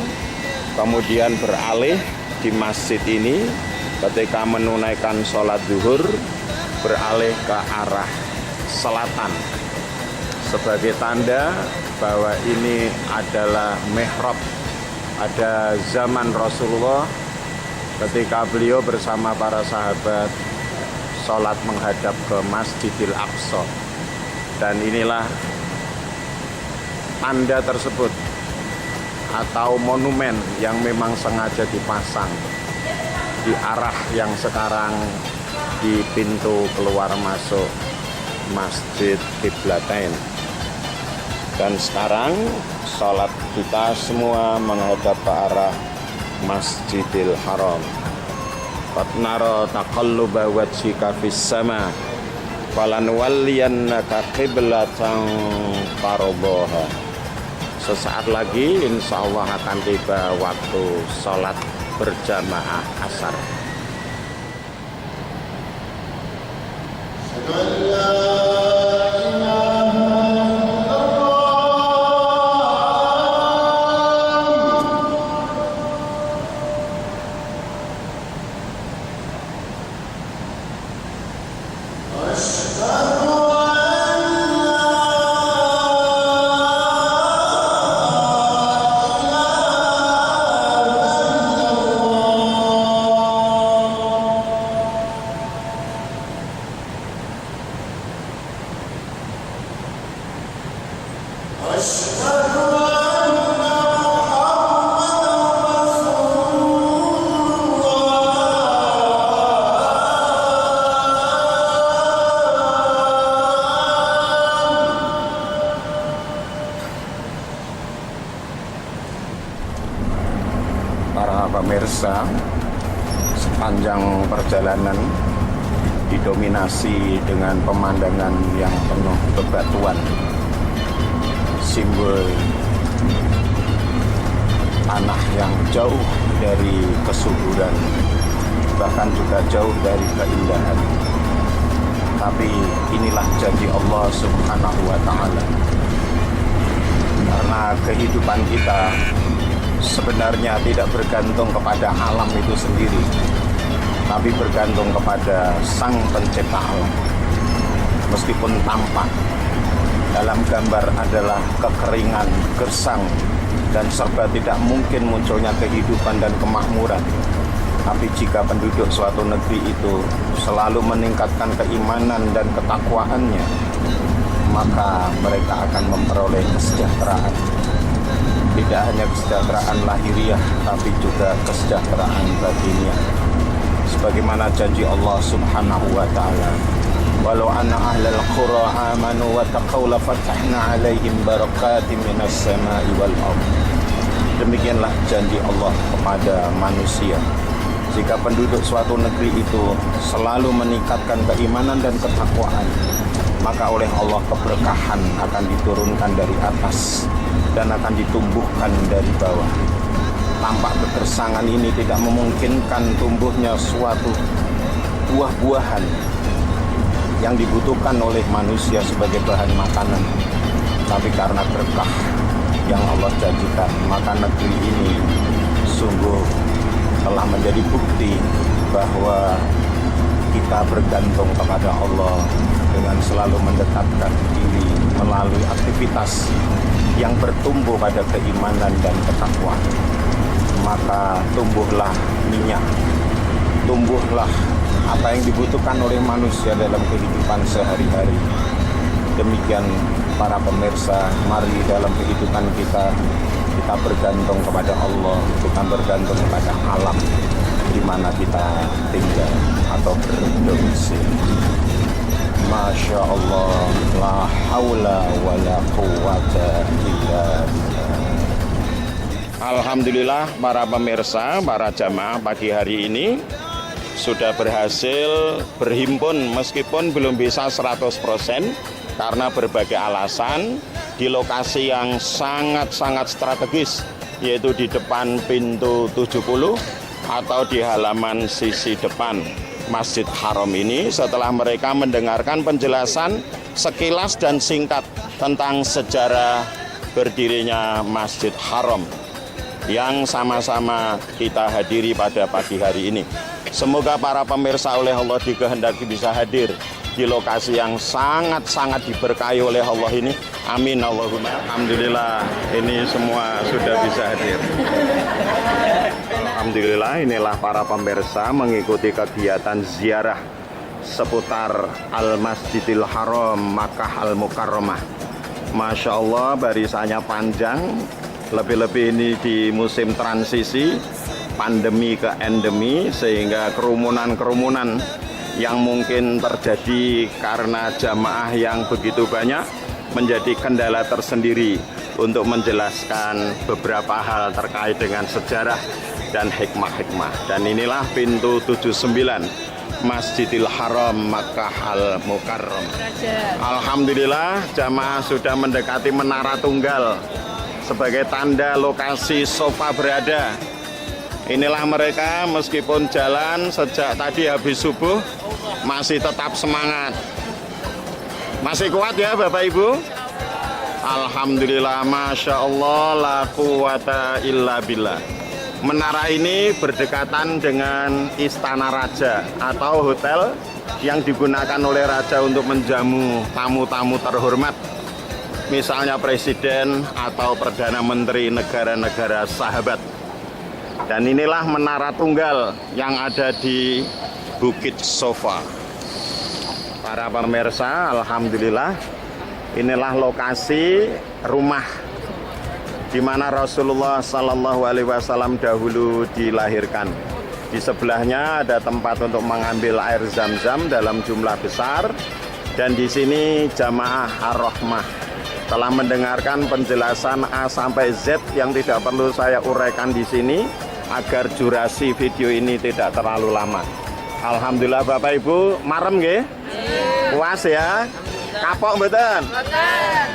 kemudian beralih di masjid ini ketika menunaikan sholat zuhur, beralih ke arah selatan sebagai tanda bahwa ini adalah mihrab pada zaman Rasulullah ketika beliau bersama para sahabat sholat menghadap ke Masjidil Aqsa. Dan inilah tanda tersebut atau monumen yang memang sengaja dipasang di arah yang sekarang di pintu keluar masuk Masjid Qiblatain. Dan sekarang sholat kita semua menghadap ke arah Masjidil Haram. Qad nara taqalluba wajhika fis sama falanwalliyannaka qiblatan tardaha. Sesaat lagi insya Allah akan tiba waktu sholat berjamaah asar. Para pemirsa, sepanjang perjalanan didominasi dengan pemandangan yang penuh bebatuan, simbol tanah yang jauh dari kesuburan, bahkan juga jauh dari keindahan. Tapi inilah janji Allah Subhanahu wa Ta'ala, karena kehidupan kita sebenarnya tidak bergantung kepada alam itu sendiri, tapi bergantung kepada Sang Pencipta alam. Meskipun tampak dalam gambar adalah kekeringan, gersang, dan serba tidak mungkin munculnya kehidupan dan kemakmuran, tapi jika penduduk suatu negeri itu selalu meningkatkan keimanan dan ketakwaannya, maka mereka akan memperoleh kesejahteraan. Tidak hanya kesejahteraan lahiriah, tapi juga kesejahteraan batiniah. Sebagaimana janji Allah Subhanahu wa Ta'ala, walau anna ahlal qura amanu wa taqaw la fatahna 'alaihim barakatim minas sama'i wal ardh. Demikianlah janji Allah kepada manusia. Jika penduduk suatu negeri itu selalu meningkatkan keimanan dan ketakwaan, maka oleh Allah keberkahan akan diturunkan dari atas dan akan ditumbuhkan dari bawah. Tampak kegersangan ini tidak memungkinkan tumbuhnya suatu buah-buahan yang dibutuhkan oleh manusia sebagai bahan makanan. Tapi karena berkah yang Allah janjikan, maka negeri ini sungguh telah menjadi bukti bahwa kita bergantung kepada Allah dengan selalu mendekatkan diri melalui aktivitas yang bertumbuh pada keimanan dan ketakwaan. Maka tumbuhlah minyak, tumbuhlah apa yang dibutuhkan oleh manusia dalam kehidupan sehari-hari. Demikian para pemirsa, mari dalam kehidupan kita bergantung kepada Allah, kita bergantung kepada alam di mana kita tinggal atau berdomisili. Masya Allah, la haula wa la quwwata illa billah. Alhamdulillah para pemirsa, para jamaah pagi hari ini sudah berhasil berhimpun meskipun belum bisa 100% karena berbagai alasan di lokasi yang sangat-sangat strategis, yaitu di depan pintu 70 atau di halaman sisi depan Masjid Haram ini. Setelah mereka mendengarkan penjelasan sekilas dan singkat tentang sejarah berdirinya Masjid Haram yang sama-sama kita hadiri pada pagi hari ini. Semoga para pemirsa oleh Allah dikehendaki bisa hadir di lokasi yang sangat-sangat diberkahi oleh Allah ini. Amin Allahumma. Alhamdulillah ini semua sudah bisa hadir. Alhamdulillah inilah para pemirsa mengikuti kegiatan ziarah seputar Al-Masjidil Haram Makkah Al-Mukarramah. Masya Allah barisannya panjang. Lebih-lebih ini di musim transisi pandemi ke endemi, sehingga kerumunan-kerumunan yang mungkin terjadi karena jamaah yang begitu banyak menjadi kendala tersendiri untuk menjelaskan beberapa hal terkait dengan sejarah dan hikmah-hikmah. Dan inilah pintu 79 Masjidil Haram Makkah Al-Mukarramah. Alhamdulillah jamaah sudah mendekati Menara Tunggal sebagai tanda lokasi sofa berada. Inilah mereka meskipun jalan sejak tadi habis subuh masih tetap semangat. Masih kuat ya Bapak Ibu? Alhamdulillah, Masya Allah, la quwata illa billah. Menara ini berdekatan dengan Istana Raja atau hotel yang digunakan oleh Raja untuk menjamu tamu-tamu terhormat. Misalnya Presiden atau Perdana Menteri negara-negara sahabat. Dan inilah Menara Tunggal yang ada di Bukit Sofa. Para pemirsa, alhamdulillah inilah lokasi rumah di mana Rasulullah Sallallahu Alaihi Wasallam dahulu dilahirkan. Di sebelahnya ada tempat untuk mengambil air zam-zam dalam jumlah besar. Dan di sini jamaah Ar-Rahmah telah mendengarkan penjelasan A sampai Z yang tidak perlu saya uraikan di sini agar durasi video ini tidak terlalu lama. Alhamdulillah Bapak Ibu, marem nggih? Puas ya? Kapok mboten?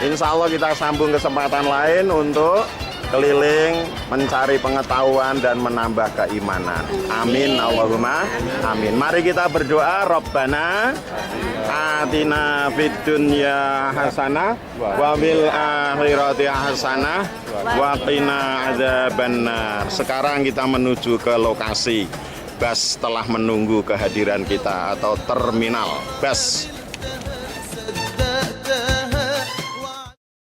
Insya Allah kita sambung kesempatan lain untuk keliling mencari pengetahuan dan menambah keimanan. Amin Allahumma amin. Mari kita berdoa. Rabbana atina fid dunya hasanah wa fil akhirati hasanah wa qina adzabannar. Sekarang kita menuju ke lokasi bus telah menunggu kehadiran kita atau terminal bus.